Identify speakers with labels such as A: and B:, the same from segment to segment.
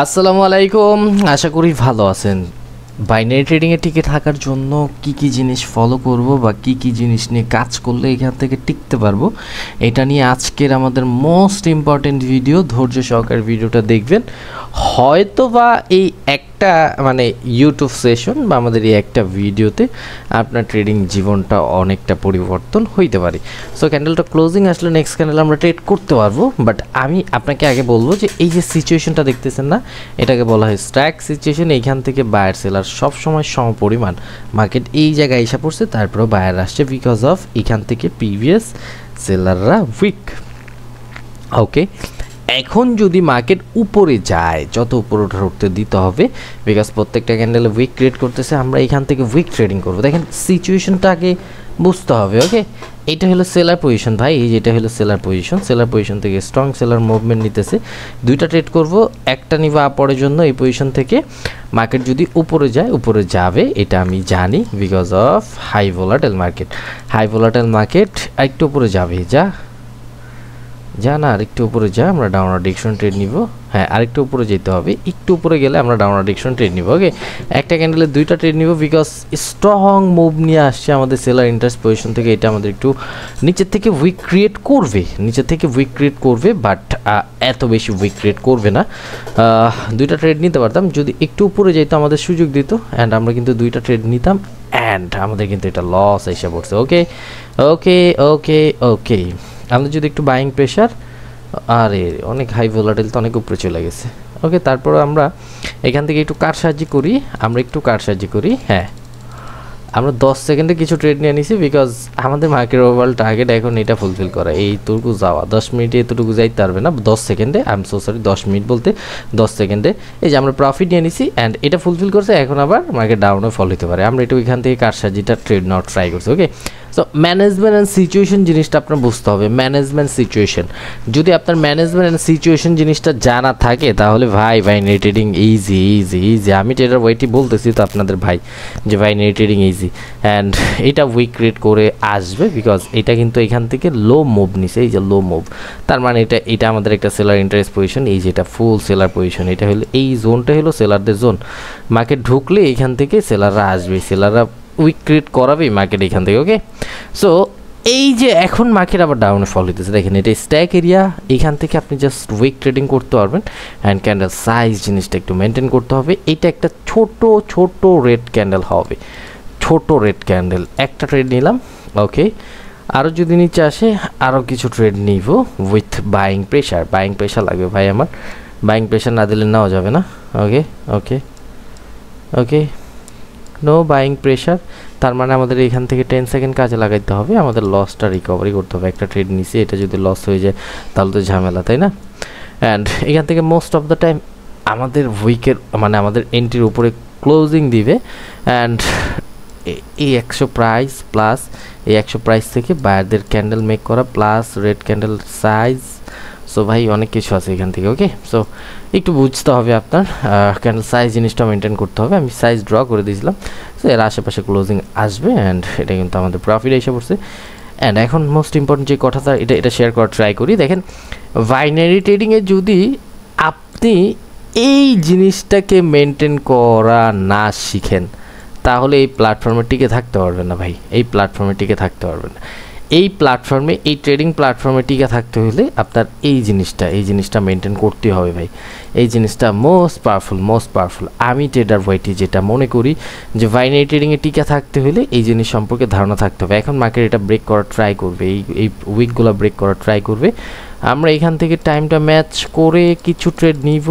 A: আসসালামু আলাইকুম, আশা করি ভালো আছেন। বাইনারি ট্রেডিংয়ে টিকে থাকার জন্য কি জিনিস ফলো করব বা কি জিনিস নিয়ে কাজ করলে এখান থেকে টিকতে পারবো, এটা নিয়ে আজকের আমাদের মোস্ট ইম্পর্টেন্ট ভিডিও। ধৈর্য সহকারে ভিডিওটা দেখবেন। হয়তো বা এই একটা ইউটিউব সেশন বা আমাদের এই একটা ভিডিওতে আপনার ট্রেডিং জীবনটা অনেকটা পরিবর্তন হইতে পারে। সো ক্যান্ডেলটা ক্লোজিং আসলে নেক্সট ক্যান্ডেল আমরা ট্রেড করতে পারবো। বাট আমি আপনাকে আগে বলবো যে এই যে সিচুয়েশনটা দেখতেছেন না, এটাকে বলা হয় স্ট্যাক সিচুয়েশন। এইখান থেকে বায়ার সেলার সবসময় সমপরিমাণ, মার্কেট এই জায়গায় এসে পড়ছে, তারপরেও বায়ার আসছে বিকজ অফ এখান থেকে প্রিভিয়াস সেলাররা উইক। ওকে, এখন যদি মার্কেট উপরে যায়, যত উপরে উঠতে দিতে হবে, বিকজ প্রত্যেকটা ক্যান্ডেলে উইক ক্রিয়েট করতেছে, আমরা এখান থেকে উইক ট্রেডিং করবো। দেখেন সিচুয়েশনটা আগে বুঝতে হবে। ওকে, এটা হলো সেলার পজিশন ভাই, এই যেটা হলো সেলার পজিশন। সেলার পজিশন থেকে স্ট্রং সেলার মুভমেন্ট নিতেছে, দুইটা ট্রেড করব, একটা নিব আপরের জন্য। এই পজিশন থেকে মার্কেট যদি উপরে যায়, উপরে যাবে এটা আমি জানি because of high volatile market. High volatile market একটু উপরে যাবে, না আরেকটু উপরে যা, আমরা ডাউনার ডিরেকশন ট্রেড নিব। হ্যাঁ, আরেকটু উপরে যেতে হবে, একটু উপরে গেলে আমরা ডাউনার ডিরেকশন ট্রেড নিব। ওকে, একটা ক্যান্ডেলে দুইটা ট্রেড নিব বিকজ স্ট্রং মুভ নিয়ে আসছে আমাদের সেলার ইন্টারেস্ট পজিশন থেকে। এটা আমাদের একটু নিচের থেকে উইক ক্রিয়েট করবে, বাট এত বেশি উইক ক্রিয়েট করবে না। দুইটা ট্রেড নিতে পারতাম যদি একটু উপরে যেত, আমাদের সুযোগ দিত, অ্যান্ড আমরা কিন্তু দুইটা ট্রেড নিতাম, অ্যান্ড আমাদের কিন্তু এটা লস এসে পড়ছে। ওকে, আমাদের যদি একটু বাইং প্রেশার, আরে অনেক হাই ভোলাটাইল তো অনেক উপরে চলে গেছে। ওকে, তারপর আমরা এখান থেকে একটু কারসাজি করি। হ্যাঁ, আমরা 10 সেকেন্ডে কিছু ট্রেড নিয়ে নিছি বিকজ আমাদের মার্কেট ওভারঅল টার্গেট এখন এটা ফুলফিল করা, এইটুকু যাওয়া। 10 মিনিটে এতটুকু যাইতে পারবে না, 10 সেকেন্ডে, I am so sorry, 10 minute বলতে 10 সেকেন্ডে। এই যে আমরা প্রফিট নিয়ে নিছি অ্যান্ড এটা ফুলফিল করছে, এখন আবার মার্কেট ডাউনে ফল হতে পারে। আমরা একটু এখান থেকে কারসাজিটা ট্রেড নেওয়ার ট্রাই করছি। ওকে, সো ম্যানেজমেন্ট অ্যান্ড সিচুয়েশন জিনিসটা আপনার বুঝতে হবে। ম্যানেজমেন্ট সিচুয়েশন, যদি আপনার ম্যানেজমেন্ট অ্যান্ড সিচুয়েশন জিনিসটা জানা থাকে তাহলে ভাই ট্রেডিং ইজি। আমি ট্রেডার ওয়াইটি বলতেছি তো আপনাদের ভাই যে ট্রেডিং ইজি, অ্যান্ড এটা উইক ক্রিয়েট করে আসবে বিকজ এটা কিন্তু এখান থেকে লো মুভ নিছে। এই যে লো মুভ, তার মানে এটা আমাদের একটা সেলার ইন্টারেস্ট পজিশন। এই যেটা ফুল সেলার পজিশন, এটা হলো এই জোনটা হলো সেলারদের জোন। মার্কেট ঢুকলে এখান থেকে সেলাররা আসবে, সেলাররা উইক ক্রিয়েট করাবেই মার্কেট এখান থেকে। ওকে, সো এই যে এখন মার্কেট আবার ডাউনে ফল হইতেছে, দেখেন এটা স্ট্যাক এরিয়া, এখান থেকে আপনি জাস্ট উইক ট্রেডিং করতে পারবেন। অ্যান্ড ক্যান্ডেল সাইজ জিনিসটা একটু মেনটেন করতে হবে। এটা একটা ছোট রেড ক্যান্ডেল হবে, ছোট রেড ক্যান্ডেল, একটা ট্রেড নিলাম। ওকে, আরও যদি নিচে আসে আরও কিছু ট্রেড নিব উইথ বাইং প্রেশার লাগবে ভাই, আমার বাইং প্রেশার না দিলে নেওয়া যাবে না। ওকে, নো বাইং প্রেশার, তার মানে আমাদের এখান থেকে 10 সেকেন্ড কাজে লাগাইতে হবে, আমাদের লসটা রিকভারি করতে হবে। একটা ট্রেড নিছি, এটা যদি লস হয়ে যায় তাহলে তো ঝামেলা, তাই না? অ্যান্ড এখান থেকে মোস্ট অফ দ্য টাইম আমাদের উইকের আমাদের এন্ট্রির উপরে ক্লোজিং দিবে। অ্যান্ড এই 100 প্রাইস প্লাস এই 100 প্রাইস থেকে বায়ারদের ক্যান্ডেল মেক করা plus red candle size. So ভাই অনেক কিছু আছে এখান থেকে। ওকে, সো একটু বুঝতে হবে আপনার, ক্যান্ডেল সাইজ জিনিসটা মেনটেন করতে হবে। আমি সাইজ ড্র করে দিয়েছিলাম, সো এর আশেপাশে ক্লোজিং আসবে, অ্যান্ড এটা কিন্তু আমাদের প্রফিট এসে পড়ছে। অ্যান্ড এখন মোস্ট ইম্পর্টেন্ট যে কথাটা, এটা শেয়ার করার ট্রাই করি। দেখেন, বাইনারি ট্রেডিংয়ে যদি আপনি এই জিনিসটাকে মেনটেন করা না শিখেন তাহলে এই প্ল্যাটফর্মে টিকে থাকতে পারবেন না ভাই, এই প্ল্যাটফর্মে টিকে থাকতে পারবেন না। এই প্ল্যাটফর্মে, এই ট্রেডিং প্ল্যাটফর্মে টিকে থাকতে হলে আপনার এই জিনিসটা মেনটেন করতে হবে ভাই। এই জিনিসটা মোস্ট পাওয়ারফুল। আমি ট্রেডার ওয়াইটি যেটা মনে করি যে বাইনারি ট্রেডিংয়ে টিকে থাকতে হলে এই জিনিস সম্পর্কে ধারণা থাকতে হবে। এখন মার্কেট এটা ব্রেক করার ট্রাই করবে, এই উইকগুলো ব্রেক করার ট্রাই করবে। আমরা এখান থেকে টাইমটা ম্যাচ করে কিছু ট্রেড নিব,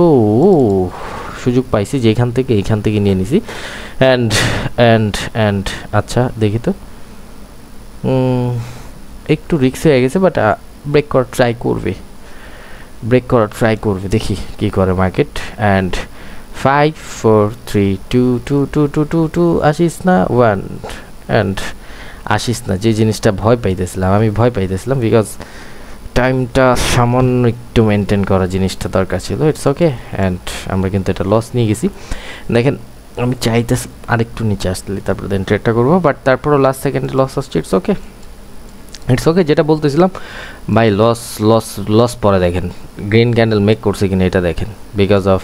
A: সুযোগ পাইছি যে এখান থেকে নিয়ে নিছি। অ্যান্ড আচ্ছা দেখি তো, একটু রিস্ক হয়ে গেছে, বাট ব্রেক করার ট্রাই করবে, দেখি কি করে মার্কেট। অ্যান্ড 5 4 3 2 2 2 2 2 2 আসিস না 1, অ্যান্ড আসিস না। যে জিনিসটা আমি ভয় পাইতেছিলাম বিকজ টাইমটা সামান্য একটু মেনটেন করা জিনিসটা দরকার ছিল। ইটস ওকে, অ্যান্ড আমরা কিন্তু এটা লস নিয়ে গেছি। দেখেন, আমি চাইতেছি আরেকটু নিচে আসলে তারপরে দেন ট্রেডটা করবো, বাট তারপরও লাস্ট সেকেন্ডে লস আসছে। ইটস ওকে, যেটা বলতেছিলাম ভাই, লস পরে দেখেন গ্রিন ক্যান্ডেল মেক করছে কিনা এটা দেখেন, বিকজ অফ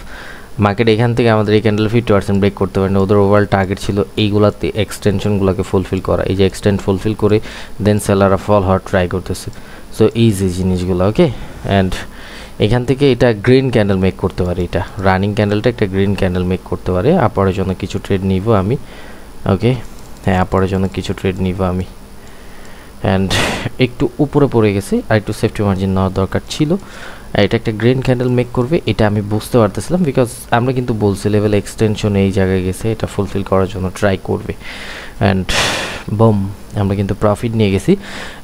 A: মার্কেট এখান থেকে আমাদের এই ক্যান্ডেল 50% ব্রেক করতে পারে না। ওদের ওভারঅল টার্গেট ছিল এইগুলাতে এক্সটেনশনগুলোকে ফুলফিল করা, এই যে এক্সটেন্ড ফুলফিল করে দেন সেলাররা ফল হওয়ার ট্রাই করতেছে। সো ইজি জিনিসগুলো, ওকে। অ্যান্ড এখান থেকে এটা গ্রিন ক্যান্ডেল মেক করতে পারে, এটা রানিং ক্যান্ডেলটা একটা গ্রিন ক্যান্ডেল মেক করতে পারে। আপরের জন্য কিছু ট্রেড নিব আমি, ওকে। হ্যাঁ, আপরের জন্য কিছু ট্রেড নিব আমি। অ্যান্ড একটু উপরে পড়ে গেছে, আর একটু সেফটি মার্জিন নেওয়ার দরকার ছিল। এটা একটা গ্রিন ক্যান্ডেল মেক করবে, এটা আমি বুঝতে পারতেছিলাম, বিকজ আমরা কিন্তু বলছি লেভেল এক্সটেনশন এই জায়গায় গেছে, এটা ফুলফিল করার জন্য ট্রাই করবে। অ্যান্ড বম, আমরা কিন্তু প্রফিট নিয়ে গেছি,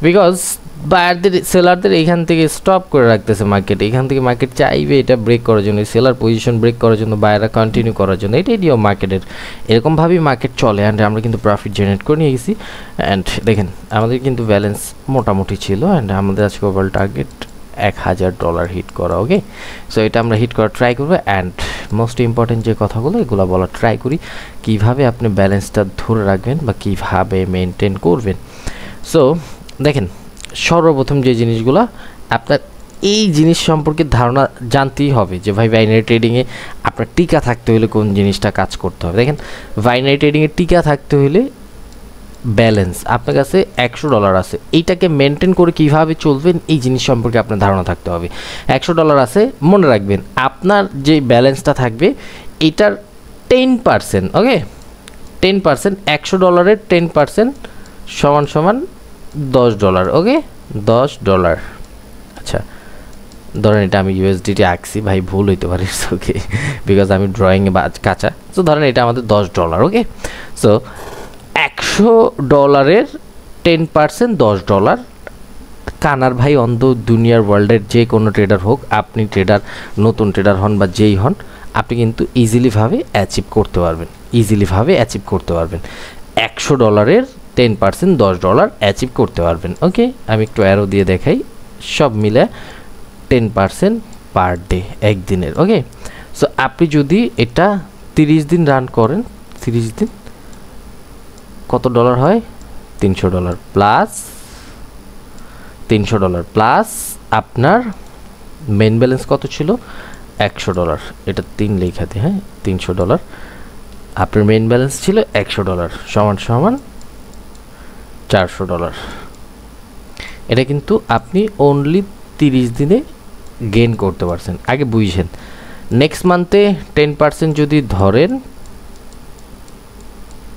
A: বিকজ বায়ারদের সেলারদের এইখান থেকে স্টপ করে রাখতেছে মার্কেট। এখান থেকে মার্কেট চাইবে এটা ব্রেক করার জন্য, সেলার পজিশন ব্রেক করার জন্য, বায়াররা কন্টিনিউ করার জন্য। এটাই নিয়ম মার্কেটের, এরকমভাবেই মার্কেট চলে। অ্যান্ড আমরা কিন্তু প্রফিট জেনারেট করে নিয়ে গেছি। অ্যান্ড দেখেন আমাদের কিন্তু ব্যালেন্স মোটামুটি ছিল। অ্যান্ড আমাদের আজকে ওভারঅল টার্গেট $1000 হিট করা, ওকে। সো এটা আমরা হিট করার ট্রাই করবো। অ্যান্ড মোস্ট ইম্পর্টেন্ট যে কথাগুলো এগুলো বলার ট্রাই করি, কীভাবে আপনি ব্যালেন্সটা ধরে রাখবেন বা কীভাবে মেনটেন করবেন। সো দেখেন, সর্বপ্রথম যে জিনিসগুলো আপনার এই জিনিস সম্পর্কে ধারণা জানতেই হবে যে ভাই বাইনারি ট্রেডিংয়ে আপনার টিকা থাকতে হলে কোন জিনিসটা কাজ করতে হবে। দেখেন, বাইনারি ট্রেডিংয়ে টিকা থাকতে হলে ব্যালেন্স আপনার কাছে $100 আছে, এইটাকে মেনটেন করে কিভাবে চলবেন এই জিনিস সম্পর্কে আপনার ধারণা থাকতে হবে। $100 আছে, মনে রাখবেন আপনার যে ব্যালেন্সটা থাকবে এটার 10%, ওকে। 10%, $100 10% সমান সমান $10, ওকে। $10। আচ্ছা, ধরেন এটা আমি ইউএসডিটি আঁকছি, ভাই ভুল হইতে পারে, ওকে, বিকজ আমি ড্রয়িংয়ে কাঁচা। সো ধরেন এটা আমাদের $10, ওকে। সো $100 10% $10। কানার ভাই অন্ধ দুনিয়ার ওয়ার্ল্ডের যে কোনো ট্রেডার হোক, আপনি ট্রেডার নতুন ট্রেডার হন বা যেই হন, আপনি কিন্তু ইজিলিভাবে অ্যাচিভ করতে পারবেন, $100 10% $10 অ্যাচিভ করতে পারবেন, ওকে। আমি একটু অ্যারো দিয়ে দেখাই, সব মিলে 10% পার ডে, একদিনের, ওকে। সো আপনি যদি এটা 30 দিন রান করেন, 30 দিন কত ডলার হয়? $300 প্লাস $300 প্লাস আপনার মেন ব্যালেন্স কত ছিল? $100। এটা 3 লেখাতে, হ্যাঁ, $300। আপনার মেন ব্যালেন্স ছিল $100 সমান সমান $400। এটা কিন্তু আপনি অনলি 30 দিনে গেইন করতে পারছেন। আগে বুঝছেন, নেক্সট মান্থে 10% যদি ধরেন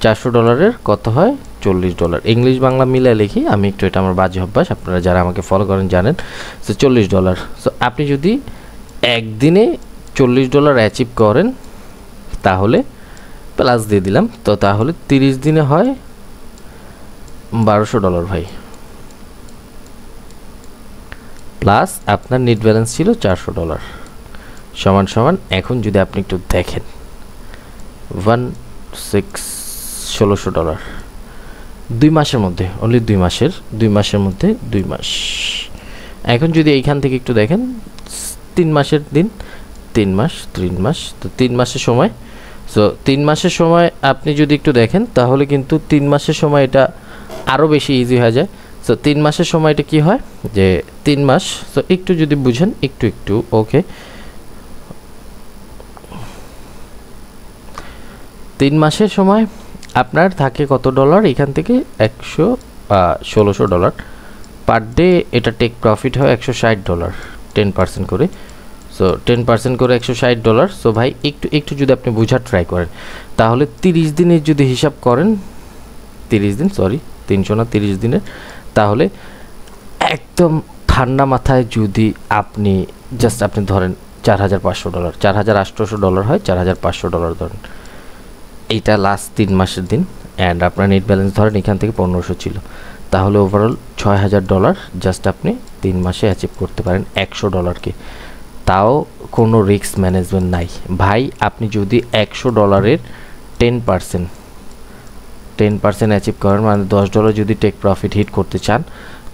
A: $400 কত হয়? $40। ইংলিশ বাংলা মিলায় লিখি আমি একটু, এটা আমার বাজে অভ্যাস, আপনারা যারা আমাকে ফলো করেন জানেন। সো $40। সো আপনি যদি একদিনে $40 অ্যাচিভ করেন তাহলে প্লাস দিয়ে দিলাম, তো তাহলে 30 দিনে হয় $1200 ভাই, প্লাস আপনার নেট ব্যালেন্স ছিল $400 সমান সমান। এখন যদি আপনি একটু দেখেন, 1600 2 মাসের মধ্যে, অনলি 2 মাসের মধ্যে 2 মাস। এখন যদি এইখান থেকে একটু দেখেন 3 মাসের দিন, 3 মাস, তো 3 মাসের সময়। সো 3 মাসের সময় আপনি যদি একটু দেখেন তাহলে কিন্তু 3 মাসের সময় এটা আরও বেশি ইজি হয়ে যায়। সো 3 মাসের সময় এটা কী হয় যে 3 মাস, সো একটু যদি বুঝেন একটু, ওকে। 3 মাসের সময় আপনার থাকে কত ডলার? এখান থেকে $1600 পার ডে। এটা টেক প্রফিট হয় $160, 10% করে। সো 10% করে $160। সো ভাই একটু যদি আপনি বোঝার ট্রাই করেন তাহলে 30 দিনের যদি হিসাব করেন, 30 দিন, সরি 300 না, 30 দিনের, তাহলে একদম ঠান্ডা মাথায় যদি আপনি জাস্ট আপনি ধরেন $4500, $4800 হয়, $4500 ধরেন, এইটা লাস্ট 3 মাসের দিন। অ্যান্ড আপনার নেট ব্যালেন্স ধরেন এখান থেকে 1500 ছিল, তাহলে ওভারঅল $6000 জাস্ট আপনি 3 মাসে অ্যাচিভ করতে পারেন $100-কে, তাও কোনো রিস্ক ম্যানেজমেন্ট নাই ভাই। আপনি যদি $100 10% অ্যাচিভ করেন, মানে $10 যদি টেক প্রফিট হিট করতে চান,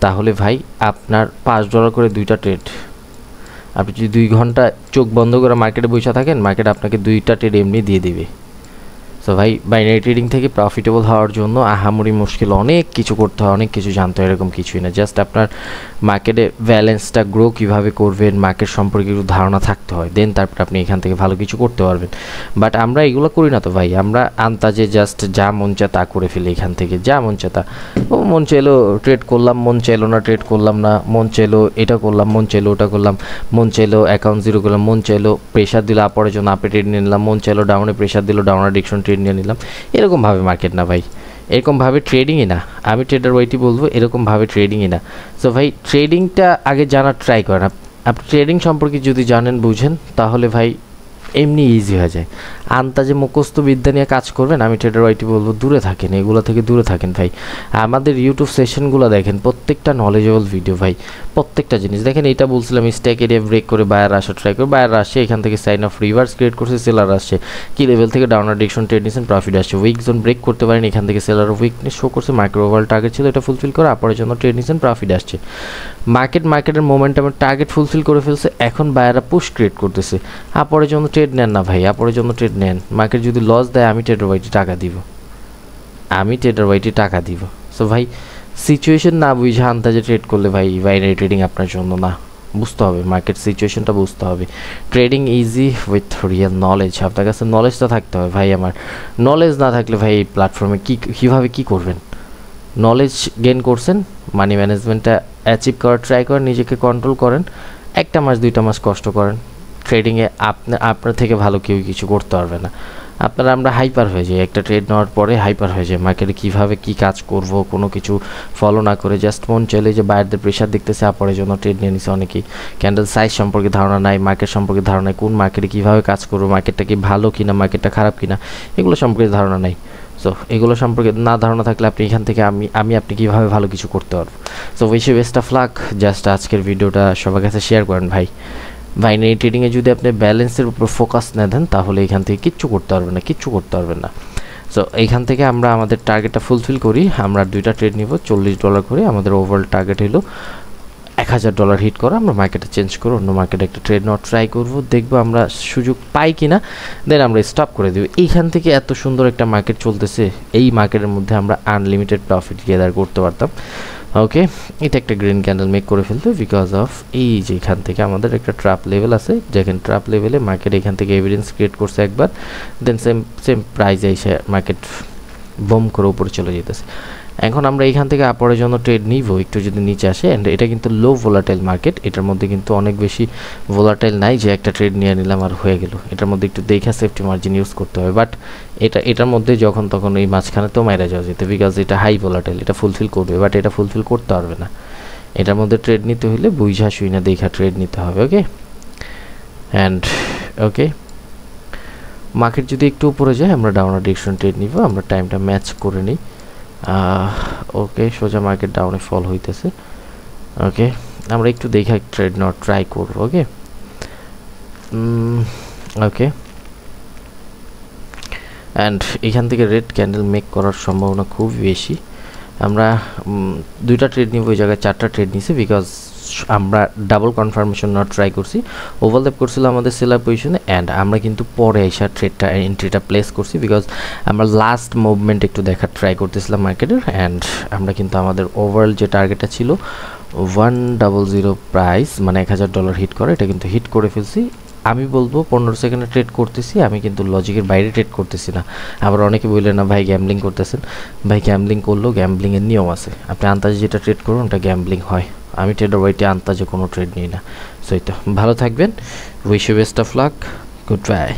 A: তাহলে ভাই আপনার $5 করে 2টা ট্রেড। আপনি যদি 2 ঘন্টা চোখ বন্ধ করে মার্কেটে বসে থাকেন, মার্কেট আপনাকে 2টা ট্রেড এমনি দিয়ে দিবে। সো ভাই বাইনারি ট্রেডিং থেকে প্রফিটেবল হওয়ার জন্য আহামরি মুশকিল অনেক কিছু করতে হয়, অনেক কিছু জানতে হয়, এরকম কিছুই না। জাস্ট আপনার মার্কেটে ব্যালেন্সটা গ্রো কীভাবে করবেন, মার্কেট সম্পর্কে একটু ধারণা থাকতে হয়, দেন তারপর আপনি এখান থেকে ভালো কিছু করতে পারবেন। বাট আমরা এগুলো করি না তো ভাই, আমরা আন্তাজে জাস্ট যা মন চায় তা করে ফেলি, এখান থেকে যা মন চায় তা। ও মন চাইলো ট্রেড করলাম, মন চাইলো না ট্রেড করলাম না, মন চাইলো এটা করলাম, মন চাইলো ওটা করলাম, মন চাইলো অ্যাকাউন্ট জিরো করলাম, মন চাইলো প্রেশার দিল আপরের জন্য আপে ট্রেড নিয়ে নিলাম, মন চাইলো ডাউনে প্রেশার দিল ডাউন ডিকশন ট্রেড নিয়ে নিলাম। এরকমভাবে মার্কেট না ভাই, এরকমভাবে ট্রেডিংই না। আমি ট্রেডার ওয়াইটি বলবো এরকমভাবে ট্রেডিংই না। সো ভাই ট্রেডিংটা আগে জানার ট্রাই করেন। আপনি ট্রেডিং সম্পর্কে যদি জানেন বুঝেন তাহলে ভাই এমনি ইজি হয়ে যায়। আন্তাজে মুখস্থ বিদ্যা নিয়ে কাজ করবেন, আমি ট্রেডার ওয়াইটি বলবো দূরে থাকেন, এগুলো থেকে দূরে থাকেন ভাই। আমাদের ইউটিউব সেশনগুলো দেখেন, প্রত্যেকটা নলেজেবল ভিডিও ভাই, প্রত্যেকটা জিনিস দেখেন। এইটা বলছিলাম স্ট্যাক এরিয়া ব্রেক করে বায়ার আসা ট্রাই করে, বায়ার আসছে, এখান থেকে সাইন অফ রিভার্স ক্রিয়েট করছে, সেলার আসছে, কি লেভেল থেকে ডাউনার ডিরেকশন ট্রেড নিয়েছেন, প্রফিট আসছে, উইক জোন ব্রেক করতে পারেন, এখান থেকে সেলার উইকনেস শো করছে, মাইক্রো ওভার টার্গেট ছিল, এটা ফুলফিল করে আপরের জন্য ট্রেড নিয়েছেন, প্রফিট আসছে। মার্কেটের মোমেন্টামের টার্গেট ফুলফিল করে ফেলছে, এখন বায়াররা পুশ ক্রিয়েট করতেছে, আপরের জন্য ট্রেড নেন না ভাই, আপরের জন্য ট্রেড নেন। মার্কেট যদি লস দেয় আমি ট্রেডার ওয়াইটি টাকা দিব, আমি ট্রেডার ওয়াইটি টাকা দিব। সো ভাই সিচুয়েশন না বুঝে আন্দাজে ট্রেড করলে ভাই বাইনারি ট্রেডিং আপনার জন্য না। বুঝতে হবে মার্কেট সিচুয়েশনটা, বুঝতে হবে। Trading easy with real knowledge, আপনার কাছে নলেজটা থাকতে হবে ভাই। আমার নলেজ না থাকলে ভাই এই প্ল্যাটফর্মে কীভাবে কী করবেন? নলেজ গেইন করছেন, মানি ম্যানেজমেন্টটা অ্যাচিভ করার ট্রাই করেন, নিজেকে কন্ট্রোল করেন, 1 মাস 2 মাস কষ্ট করেন। ট্রেডিংয়ে আপনার থেকে ভালো কেউ কিছু করতে পারবে না। আমরা হাইপার হয়ে যাই, একটা ট্রেড নেওয়ার পরে হাইপার হয়ে যায়। মার্কেটে কীভাবে কী কাজ করব কোনো কিছু ফলো না করে জাস্ট মন চলে যে বাইরের প্রেশার দেখতেছে, আপরের জন্য ট্রেড নিয়ে নিছে অনেকেই। ক্যান্ডেল সাইজ সম্পর্কে ধারণা নাই, মার্কেট সম্পর্কে ধারণা নাই, কোন মার্কেটে কীভাবে কাজ করবো, মার্কেটটা কি ভালো কিনা, মার্কেটটা খারাপ কিনা, এগুলো সম্পর্কে ধারণা নাই। সো এগুলো সম্পর্কে না ধারণা থাকলে আপনি এখান থেকে আপনি কীভাবে ভালো কিছু করতে পারবো। So wish you best of luck. Just আজকের ভিডিওটা সবার কাছে শেয়ার করেন ভাই। বাইনারি ট্রেডিংয়ে যদি আপনি ব্যালেন্সের উপর ফোকাস না দেন তাহলে এখান থেকে কিচ্ছু করতে পারবেন না। সো এইখান থেকে আমরা আমাদের টার্গেটটা ফুলফিল করি। আমরা 2টা ট্রেড নিব, $40 করে। আমাদের ওভারঅল টার্গেট হলো $1000 হিট করা। আমরা মার্কেটে চেঞ্জ করে অন্য মার্কেটে একটা ট্রেড নেওয়ার ট্রাই করব, দেখবো আমরা সুযোগ পাই কিনা, দেন আমরা স্টপ করে দেবো। এইখান থেকে এত সুন্দর একটা মার্কেট চলতেছে, এই মার্কেটের মধ্যে আমরা আনলিমিটেড প্রফিট গেদার করতে পারতাম। ওকে, এটা একটা গ্রিন ক্যান্ডেল মেক করে ফেলতো বিকজ অফ এই যে এখান থেকে আমাদের একটা ট্র্যাপ লেভেল আছে, যেখানে ট্র্যাপ লেভেলে মার্কেট এখান থেকে এভিডেন্স ক্রিয়েট করছে একবার, দেন সেম প্রাইজে এসে মার্কেট বম করে উপরে চলে যেতেছে। এখন আমরা এখান থেকে আপরের জন্য ট্রেড নিব, একটু যদি নিচে আসে। অ্যান্ড এটা কিন্তু লো ভোলাটাইল মার্কেট, এটার মধ্যে কিন্তু অনেক বেশি ভোলাটাইল নাই যে একটা ট্রেড নিয়ে নিলাম আর হয়ে গেল। এটার মধ্যে একটু দেখা সেফটি মার্জিন ইউজ করতে হবে। বাট এটার মধ্যে যখন তখন এই মাঝখানে তো মাইরা যাওয়া যেতে, বিকজ এটা হাই ভোলাটাইল, এটা ফুলফিল করবে, বাট এটা ফুলফিল করতে পারবে না। এটার মধ্যে ট্রেড নিতে হলে বুঝা শুই না দেখা ট্রেড নিতে হবে। ওকে, অ্যান্ড ওকে মার্কেট যদি একটু উপরে যায় আমরা ডাউনার ডিরেকশন ট্রেড নিব। আমরা টাইমটা ম্যাচ করে নিই। ওকে, সোজা মার্কেট ডাউনে ফল হইতেছে। ওকে, আমরা একটু দেখা ট্রেড নেওয়ার ট্রাই করবো। ওকে ওকে, অ্যান্ড এখান থেকে রেড ক্যান্ডেল মেক করার সম্ভাবনা খুব বেশি। আমরা 2টা ট্রেড নিব, ওই জায়গায় 4টা ট্রেড নিছি বিকজ আমরা ডাবল কনফার্মেশন নেওয়ার ট্রাই করছি। ওভারল্যাপ করছিল আমাদের সেলার পজিশনে, অ্যান্ড আমরা কিন্তু পরে এসে এন্ট্রিটা প্লেস করছি বিকজ আমরা লাস্ট মুভমেন্ট একটু দেখার ট্রাই করতেছিলাম মার্কেটের। অ্যান্ড আমরা কিন্তু আমাদের ওভারঅল যে টার্গেটটা ছিল 100 প্রাইস, মানে $1000 হিট করে, এটা কিন্তু হিট করে ফেলছি। আমি বলবো 15 সেকেন্ডে ট্রেড করতেছি, আমি কিন্তু লজিকের বাইরে ট্রেড করতেছি না। আবার অনেকে বললেন না ভাই গ্যাম্বলিং করতেছেন। ভাই গ্যাম্বলিং করলেও গ্যাম্বলিংয়ের নিয়ম আছে, আপনি আন্তাজে যেটা ট্রেড করুন ওটা গ্যাম্বলিং হয়। আমি ট্রেডার ওয়াইটি আন্তাজে কোনো ট্রেড নিই না। সো এই তো, ভালো থাকবেন, wish you best of luck, good by.